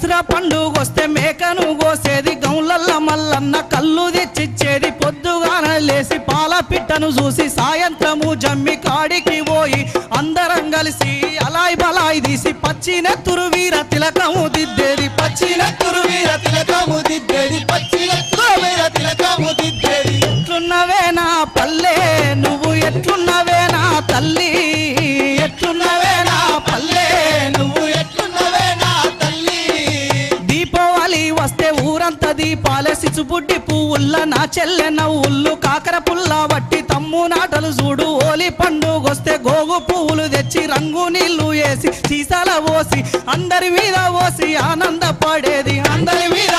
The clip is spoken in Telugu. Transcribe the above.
దసరా పండుగొస్తే మేకను కోసేది గౌలల్ల మల్లన్న కళ్ళు తెచ్చిచ్చేది పొద్దుగాన లేసి పాల పిట్టను చూసి సాయంత్రము జమ్మి కాడికి పోయి అందరం కలిసి అలాయ్ బలాయ్ తీసి పచ్చినెత్తురు వీర తిలకము దిద్దేది పచ్చినెత్తురు వీర తిలకము దిద్దేది పచ్చినెత్తురు వీర తిలకము దిద్దేది ఎట్లున్నవే నా పల్లె నువ్వు ఎట్లున్నవే నా తల్లి ఎట్లున్నవే నా పల్లె నువ్వు ఎట్లున్నవే నా తల్లి దీపావళి వస్తే ఊరంతా దీపాలే సిచుబుడ్డి పువ్వుల్ల నా చెల్లె నవ్వుళ్ళు కాకర పుల్ల బట్టి తమ్ము నాటలు చూడు ఓలి పండుగొస్తే గోగు పువ్వులు తెచ్చి రంగు నీళ్లు వేసి సీసాల పోసి అందరి మీద పోసి ఆనందపడేది అందరి మీద